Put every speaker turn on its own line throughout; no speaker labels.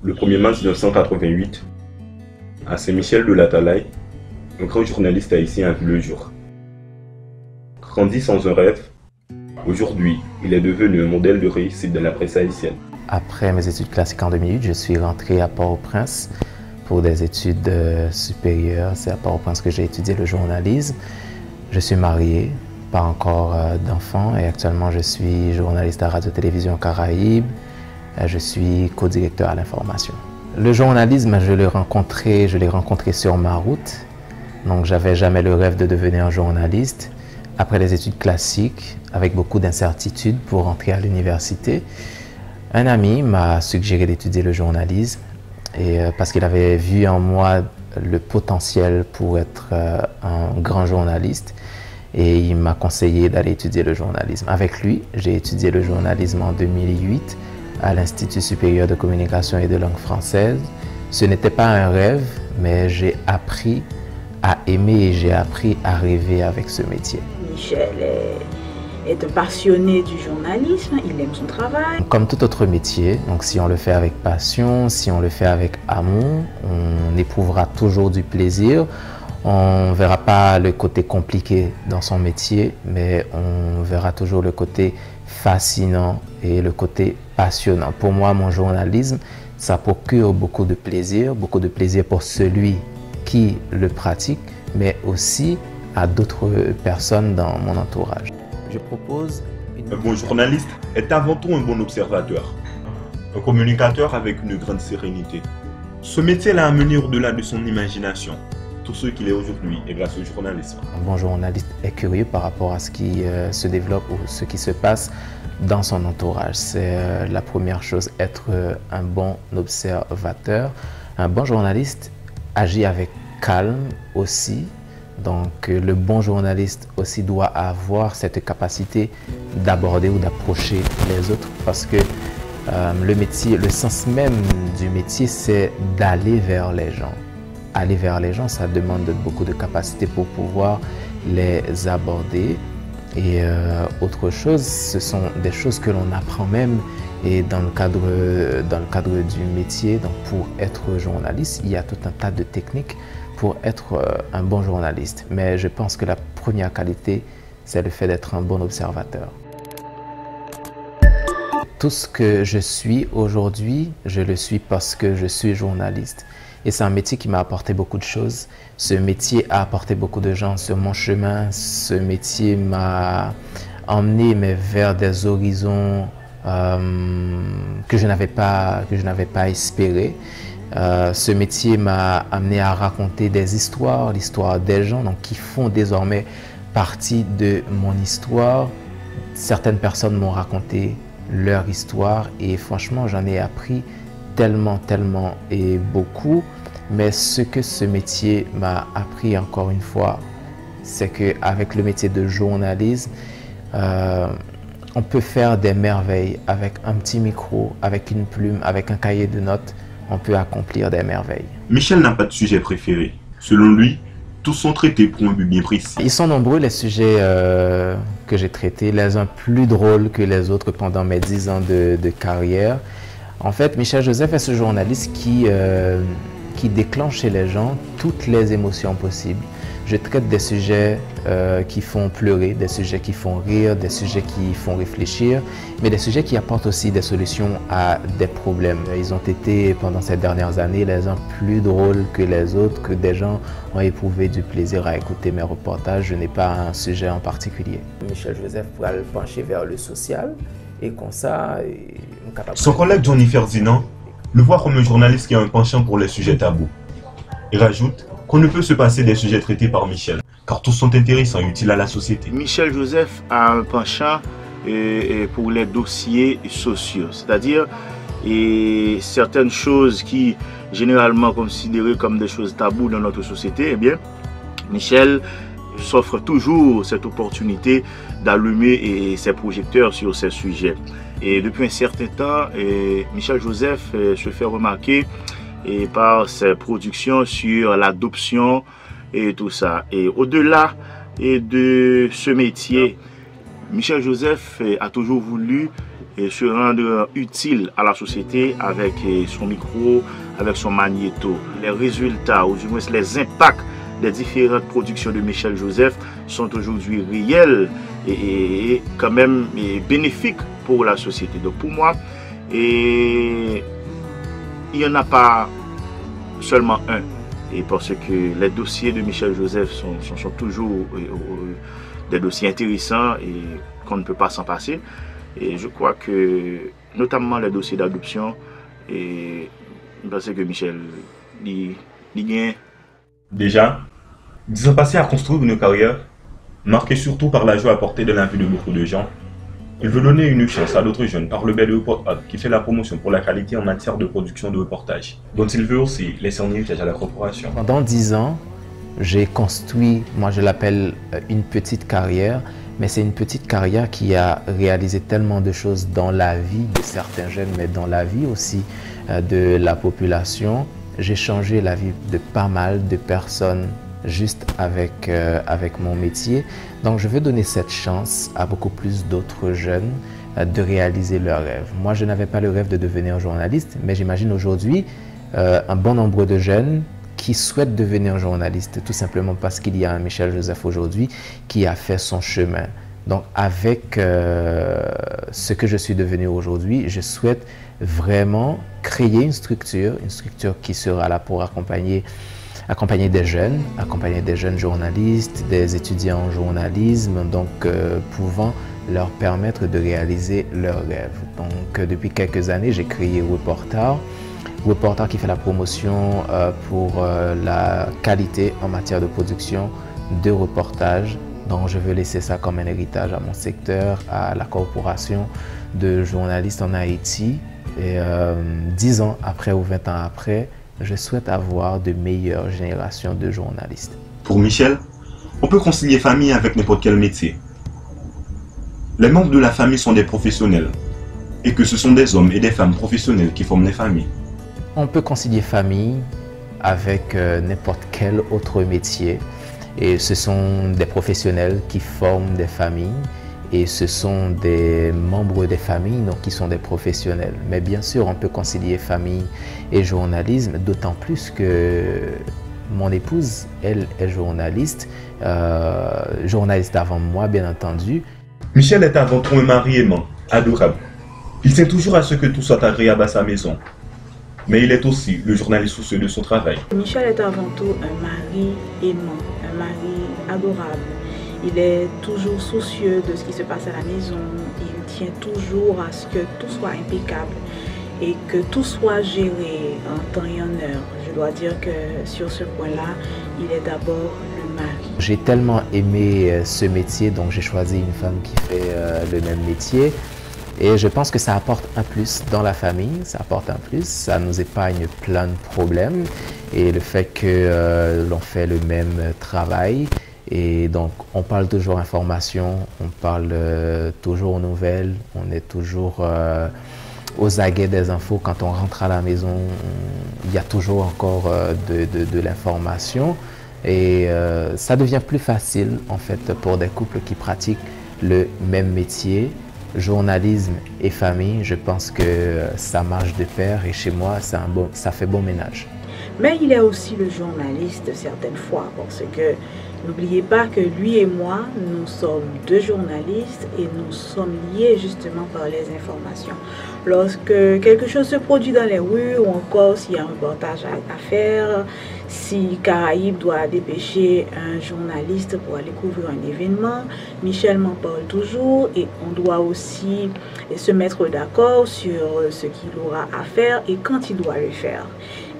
Le 1er mars 1988, à Saint-Michel de la Talaye, un grand journaliste haïtien a vu le jour. Grandi sans un rêve, aujourd'hui, il est devenu un modèle de réussite de la presse haïtienne.
Après mes études classiques en 2008, je suis rentré à Port-au-Prince pour des études supérieures. C'est à Port-au-Prince que j'ai étudié le journalisme. Je suis marié, pas encore d'enfant, et actuellement je suis journaliste à Radio-Télévision Caraïbes. Je suis co-directeur à l'information. Le journalisme, je l'ai rencontré sur ma route. Donc j'avais jamais le rêve de devenir un journaliste. Après les études classiques, avec beaucoup d'incertitudes pour entrer à l'université, un ami m'a suggéré d'étudier le journalisme parce qu'il avait vu en moi le potentiel pour être un grand journaliste et il m'a conseillé d'aller étudier le journalisme. Avec lui, j'ai étudié le journalisme en 2008 à l'Institut supérieur de communication et de langue française. Ce n'était pas un rêve, mais j'ai appris à aimer et j'ai appris à rêver avec ce métier.
Michel est un passionné du journalisme, il aime son travail.
Comme tout autre métier, donc si on le fait avec passion, si on le fait avec amour, on éprouvera toujours du plaisir. On ne verra pas le côté compliqué dans son métier, mais on verra toujours le côté fascinant et le côté passionnant. Pour moi, mon journalisme, ça procure beaucoup de plaisir pour celui qui le pratique, mais aussi à d'autres personnes dans mon entourage. Je propose
Un bon journaliste est avant tout un bon observateur, un communicateur avec une grande sérénité. Ce métier l'a amené au-delà de son imagination. Tout ce qu'il est aujourd'hui est grâce au journalisme.
Un bon journaliste est curieux par rapport à ce qui se développe ou ce qui se passe dans son entourage. C'est la première chose, être un bon observateur. Un bon journaliste agit avec calme aussi. Donc le bon journaliste aussi doit avoir cette capacité d'aborder ou d'approcher les autres parce que le métier, le sens même du métier, c'est d'aller vers les gens. Aller vers les gens, ça demande beaucoup de capacité pour pouvoir les aborder. Et autre chose, ce sont des choses que l'on apprend même et dans le cadre du métier. Donc pour être journaliste, il y a tout un tas de techniques pour être un bon journaliste. Mais je pense que la première qualité, c'est le fait d'être un bon observateur. Tout ce que je suis aujourd'hui, je le suis parce que je suis journaliste. Et c'est un métier qui m'a apporté beaucoup de choses. Ce métier a apporté beaucoup de gens sur mon chemin. Ce métier m'a emmené vers des horizons que je n'avais pas espérés. Ce métier m'a amené à raconter des histoires, l'histoire des gens donc, qui font désormais partie de mon histoire. Certaines personnes m'ont raconté leur histoire et franchement j'en ai appris tellement et beaucoup. Mais ce que ce métier m'a appris encore une fois, c'est qu'avec le métier de journalisme, on peut faire des merveilles avec un petit micro, avec une plume, avec un cahier de notes. On peut accomplir des merveilles.
Michel n'a pas de sujet préféré. Selon lui, tous sont traités pour un but bien précis.
Ils sont nombreux les sujets que j'ai traités, les uns plus drôles que les autres pendant mes 10 ans de carrière. En fait, Michel Joseph est ce journaliste qui déclenche chez les gens toutes les émotions possibles. Je traite des sujets qui font pleurer, des sujets qui font rire, des sujets qui font réfléchir, mais des sujets qui apportent aussi des solutions à des problèmes. Ils ont été, pendant ces dernières années, les uns plus drôles que les autres, que des gens ont éprouvé du plaisir à écouter mes reportages. Je n'ai pas un sujet en particulier. Michel Joseph pourra le pencher vers le social et comme ça...
Son collègue Johnny Ferdinand le voit comme un journaliste qui a un penchant pour les sujets tabous. Il rajoute qu'on ne peut se passer des sujets traités par Michel, car tous sont intéressants et utiles à la société.
Michel Joseph a un penchant pour les dossiers sociaux, c'est-à-dire certaines choses qui généralement considérées comme des choses tabous dans notre société, eh bien, Michel s'offre toujours cette opportunité d'allumer ses projecteurs sur ces sujets. Et depuis un certain temps, Michel Joseph se fait remarquer par ses productions sur l'adoption et tout ça. Et au-delà de ce métier, Michel Joseph a toujours voulu se rendre utile à la société avec son micro, avec son magnéto. Les résultats, ou du moins les impacts des différentes productions de Michel Joseph sont aujourd'hui réels et quand même bénéfiques pour la société. Donc pour moi, il n'y en a pas seulement un. Et parce que les dossiers de Michel Joseph sont toujours des dossiers intéressants et qu'on ne peut pas s'en passer. Et je crois que, notamment les dossiers d'adoption, et je pense que Michel dit bien.
Déjà, 10 ans passés à construire une carrière, marquée surtout par la joie apportée de l'envie de beaucoup de gens, il veut donner une chance à d'autres jeunes par le biais de Report Hub qui fait la promotion pour la qualité en matière de production de reportages, dont il veut aussi laisser un héritage à la corporation.
Pendant 10 ans, j'ai construit, moi je l'appelle une petite carrière, mais c'est une petite carrière qui a réalisé tellement de choses dans la vie de certains jeunes, mais dans la vie aussi de la population. J'ai changé la vie de pas mal de personnes juste avec mon métier. Donc je veux donner cette chance à beaucoup plus d'autres jeunes de réaliser leurs rêves. Moi, je n'avais pas le rêve de devenir journaliste, mais j'imagine aujourd'hui un bon nombre de jeunes qui souhaitent devenir journaliste, tout simplement parce qu'il y a un Michel Joseph aujourd'hui qui a fait son chemin. Donc avec ce que je suis devenu aujourd'hui, je souhaite vraiment créer une structure qui sera là pour accompagner des jeunes journalistes, des étudiants en journalisme, donc pouvant leur permettre de réaliser leurs rêves. Donc depuis quelques années, j'ai créé Reporter qui fait la promotion pour la qualité en matière de production de reportages. Donc je veux laisser ça comme un héritage à mon secteur, à la corporation de journalistes en Haïti. Et 10 ans après ou 20 ans après, je souhaite avoir de meilleures générations de journalistes.
Pour Michel, on peut concilier famille avec n'importe quel métier. Les membres de la famille sont des professionnels et que ce sont des hommes et des femmes professionnels qui forment les familles.
On peut concilier famille avec n'importe quel autre métier et ce sont des professionnels qui forment des familles et ce sont des membres des familles donc, qui sont des professionnels. Mais bien sûr, on peut concilier famille et journalisme, d'autant plus que mon épouse, elle est journaliste, journaliste avant moi bien entendu.
Michel est avant tout un mari aimant, adorable. Il tient toujours à ce que tout soit agréable à sa maison. Mais il est aussi le journaliste soucieux de son travail.
Michel est avant tout un mari aimant, un mari adorable. Il est toujours soucieux de ce qui se passe à la maison. Il tient toujours à ce que tout soit impeccable et que tout soit géré en temps et en heure. Je dois dire que sur ce point-là, il est d'abord le mari.
J'ai tellement aimé ce métier, donc j'ai choisi une femme qui fait le même métier. Et je pense que ça apporte un plus dans la famille, ça apporte un plus, ça nous épargne plein de problèmes. Et le fait que l'on fait le même travail, et donc on parle toujours information, on parle toujours nouvelles, on est toujours aux aguets des infos. Quand on rentre à la maison, il y a toujours encore de l'information. Et ça devient plus facile en fait pour des couples qui pratiquent le même métier. Journalisme et famille, je pense que ça marche de pair et chez moi, ça fait bon ménage.
Mais il est aussi le journaliste certaines fois parce que n'oubliez pas que lui et moi, nous sommes deux journalistes et nous sommes liés justement par les informations. Lorsque quelque chose se produit dans les rues ou encore s'il y a un reportage à faire, si Caraïbes doit dépêcher un journaliste pour aller couvrir un événement, Michel m'en parle toujours et on doit aussi se mettre d'accord sur ce qu'il aura à faire et quand il doit le faire.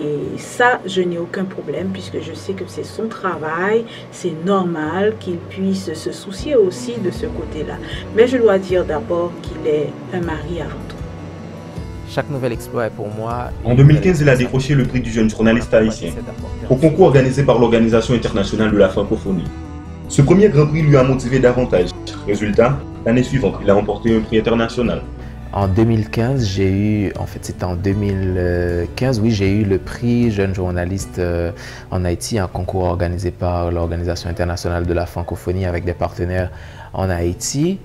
Et ça, je n'ai aucun problème puisque je sais que c'est son travail, c'est normal qu'il puisse se soucier aussi de ce côté-là. Mais je dois dire d'abord qu'il est un mari avant tout.
Chaque nouvel exploit est pour moi...
En 2015, il a décroché le prix du jeune journaliste haïtien au concours organisé par l'Organisation internationale de la francophonie. Ce premier grand prix lui a motivé davantage. Résultat, l'année suivante, il a remporté un prix international.
En 2015, j'ai eu, en fait c'était en 2015, oui, j'ai eu le prix jeune journaliste en Haïti, un concours organisé par l'Organisation internationale de la francophonie avec des partenaires en Haïti.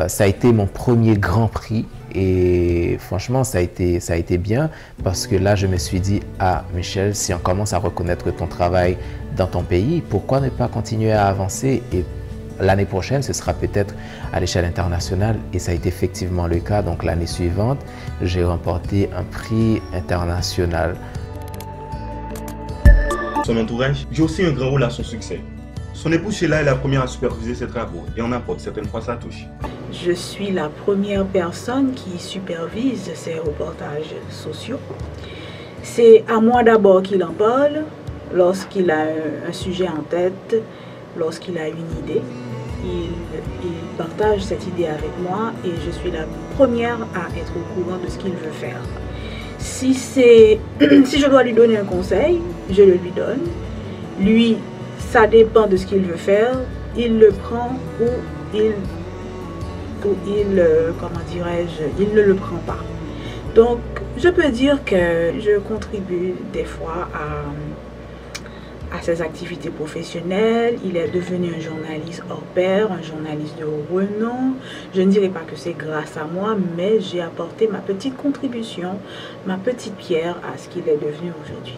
Ça a été mon premier grand prix Et franchement, ça a été bien parce que là, je me suis dit, ah Michel, si on commence à reconnaître ton travail dans ton pays, pourquoi ne pas continuer à avancer? Et l'année prochaine, ce sera peut-être à l'échelle internationale et ça a été effectivement le cas. Donc l'année suivante, j'ai remporté un prix international.
Son entourage joue aussi un grand rôle à son succès. Son épouse Sheila est la première à superviser ses travaux et en apporte certaines fois sa touche.
Je suis la première personne qui supervise ces reportages sociaux. C'est à moi d'abord qu'il en parle lorsqu'il a un sujet en tête, lorsqu'il a une idée. Il partage cette idée avec moi et je suis la première à être au courant de ce qu'il veut faire. Si je dois lui donner un conseil, je le lui donne. Lui, ça dépend de ce qu'il veut faire. Il le prend ou il ne le prend pas. Donc, je peux dire que je contribue des fois à ses activités professionnelles. Il est devenu un journaliste hors pair, un journaliste de renom. Je ne dirais pas que c'est grâce à moi, mais j'ai apporté ma petite contribution, ma petite pierre à ce qu'il est devenu aujourd'hui.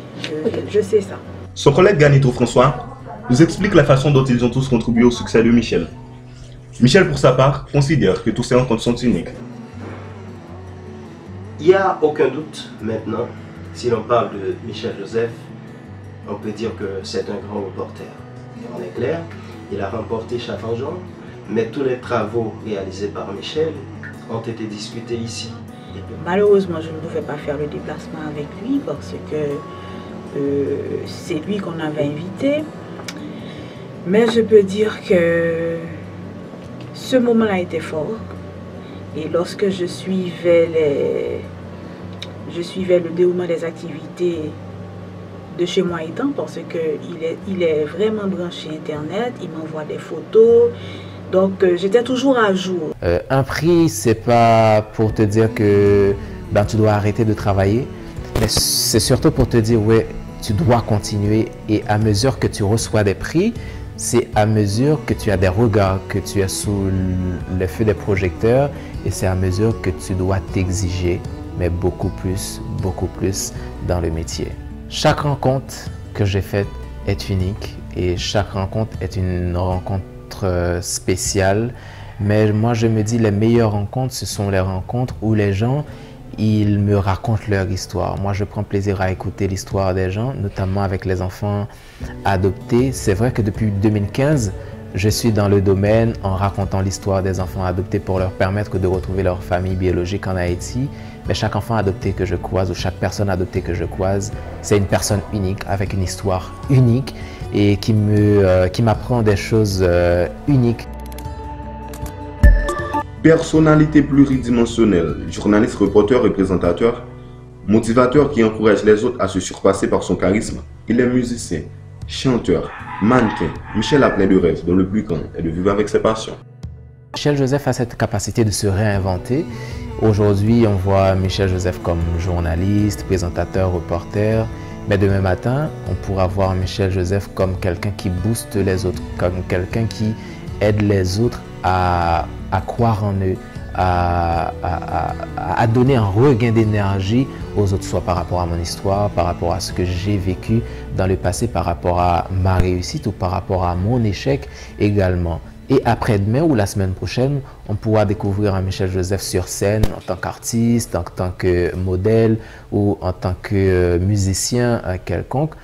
Je sais ça.
Son collègue Ganito François nous explique la façon dont ils ont tous contribué au succès de Michel. Michel, pour sa part, considère que tous ces rencontres sont uniques.
Il n'y a aucun doute maintenant, si l'on parle de Michel Joseph, on peut dire que c'est un grand reporter. Et on est clair, il a remporté Chafanjon, mais tous les travaux réalisés par Michel ont été discutés ici.
Malheureusement, je ne pouvais pas faire le déplacement avec lui parce que c'est lui qu'on avait invité. Mais je peux dire que ce moment-là était fort. Et lorsque je suivais le déroulement des activités de chez moi étant, parce qu'il est vraiment branché Internet, il m'envoie des photos. Donc, j'étais toujours à jour.
Un prix, c'est pas pour te dire que tu dois arrêter de travailler, mais c'est surtout pour te dire, ouais, tu dois continuer. Et à mesure que tu reçois des prix, c'est à mesure que tu as des regards, que tu es sous le feu des projecteurs, et c'est à mesure que tu dois t'exiger, mais beaucoup plus dans le métier. Chaque rencontre que j'ai faite est unique et chaque rencontre est une rencontre spéciale. Mais moi, je me dis, les meilleures rencontres, ce sont les rencontres où les gens, ils me racontent leur histoire. Moi, je prends plaisir à écouter l'histoire des gens, notamment avec les enfants adoptés. C'est vrai que depuis 2015, je suis dans le domaine en racontant l'histoire des enfants adoptés pour leur permettre de retrouver leur famille biologique en Haïti. Mais chaque enfant adopté que je croise ou chaque personne adoptée que je croise, c'est une personne unique, avec une histoire unique et qui m'apprend des choses uniques.
Personnalité pluridimensionnelle, journaliste, reporter et présentateur, motivateur qui encourage les autres à se surpasser par son charisme. Il est musicien, chanteur, mannequin. Michel a plein de rêves, dont le plus grand est de vivre avec ses passions.
Michel Joseph a cette capacité de se réinventer. Aujourd'hui, on voit Michel Joseph comme journaliste, présentateur, reporter. Mais demain matin, on pourra voir Michel Joseph comme quelqu'un qui booste les autres, comme quelqu'un qui aide les autres à croire en eux, à donner un regain d'énergie aux autres, soit par rapport à mon histoire, par rapport à ce que j'ai vécu dans le passé, par rapport à ma réussite ou par rapport à mon échec également. Et après-demain ou la semaine prochaine, on pourra découvrir un Michel Joseph sur scène en tant qu'artiste, en tant que modèle ou en tant que musicien quelconque.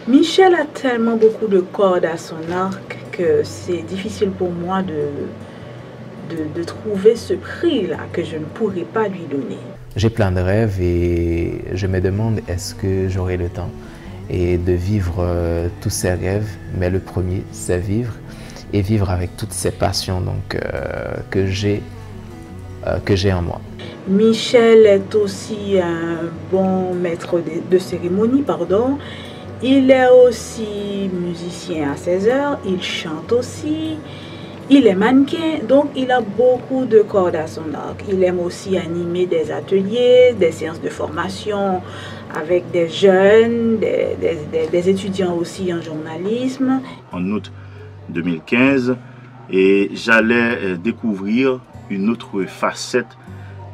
Michel a tellement beaucoup de cordes à son arc que c'est difficile pour moi de trouver ce prix-là que je ne pourrais pas lui donner.
J'ai plein de rêves et je me demande est-ce que j'aurai le temps et de vivre tous ces rêves. Mais le premier, c'est vivre et vivre avec toutes ces passions donc, que j'ai en moi.
Michel est aussi un bon maître de cérémonie, pardon. Il est aussi musicien à 16 heures, il chante aussi, il est mannequin, donc il a beaucoup de cordes à son arc. Il aime aussi animer des ateliers, des séances de formation avec des jeunes, des étudiants aussi en journalisme.
En août 2015, et j'allais découvrir une autre facette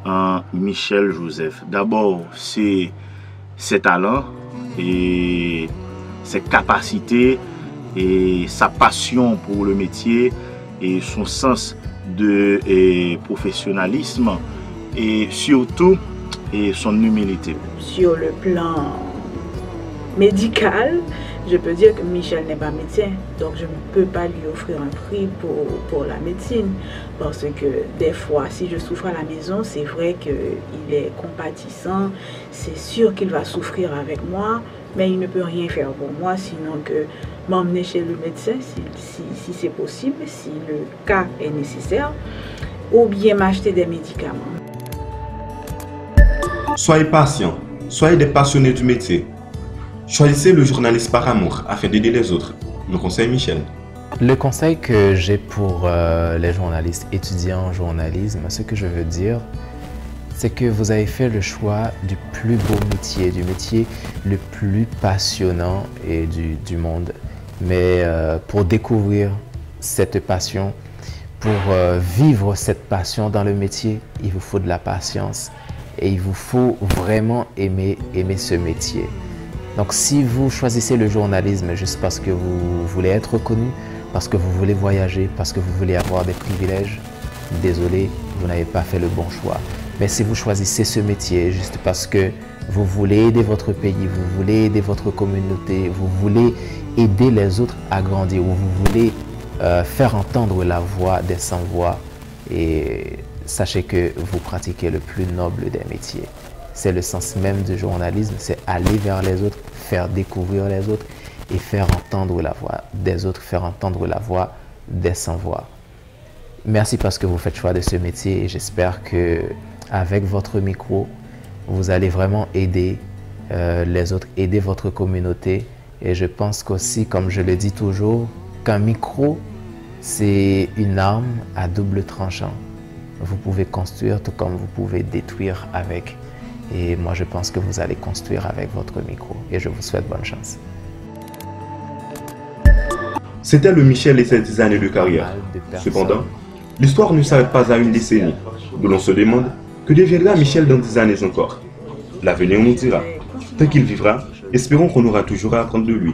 en Michel Joseph? D'abord, c'est ses talents et ses capacités et sa passion pour le métier et son sens de professionnalisme et surtout son humilité.
Sur le plan médical, je peux dire que Michel n'est pas médecin, donc je ne peux pas lui offrir un prix pour la médecine, parce que des fois, si je souffre à la maison, c'est vrai qu'il est compatissant, c'est sûr qu'il va souffrir avec moi, mais il ne peut rien faire pour moi, sinon que m'emmener chez le médecin, si c'est possible, si le cas est nécessaire, ou bien m'acheter des médicaments.
Soyez patient, soyez des passionnés du métier. Choisissez le journaliste par amour afin d'aider les autres. Nous conseille Michel.
Le conseil que j'ai pour les journalistes étudiants en journalisme, ce que je veux dire, c'est que vous avez fait le choix du plus beau métier, du métier le plus passionnant et du monde. Mais pour découvrir cette passion, pour vivre cette passion dans le métier, il vous faut de la patience et il vous faut vraiment aimer ce métier. Donc si vous choisissez le journalisme juste parce que vous voulez être reconnu, parce que vous voulez voyager, parce que vous voulez avoir des privilèges, désolé, vous n'avez pas fait le bon choix. Mais si vous choisissez ce métier juste parce que vous voulez aider votre pays, vous voulez aider votre communauté, vous voulez aider les autres à grandir, ou vous voulez faire entendre la voix des sans-voix, et sachez que vous pratiquez le plus noble des métiers. C'est le sens même du journalisme, c'est aller vers les autres, faire découvrir les autres et faire entendre la voix des autres, faire entendre la voix des sans-voix. Merci parce que vous faites choix de ce métier et j'espère que avec votre micro, vous allez vraiment aider les autres, aider votre communauté. Et je pense qu'aussi, comme je le dis toujours, qu'un micro, c'est une arme à double tranchant. Vous pouvez construire tout comme vous pouvez détruire avec. Et moi, je pense que vous allez construire avec votre micro. Et je vous souhaite bonne chance.
C'était le Michel et ses 10 années de carrière. Cependant, l'histoire ne s'arrête pas à une décennie, où l'on se demande que deviendra Michel dans 10 années encore. L'avenir nous dira. Tant qu'il vivra, espérons qu'on aura toujours à apprendre de lui.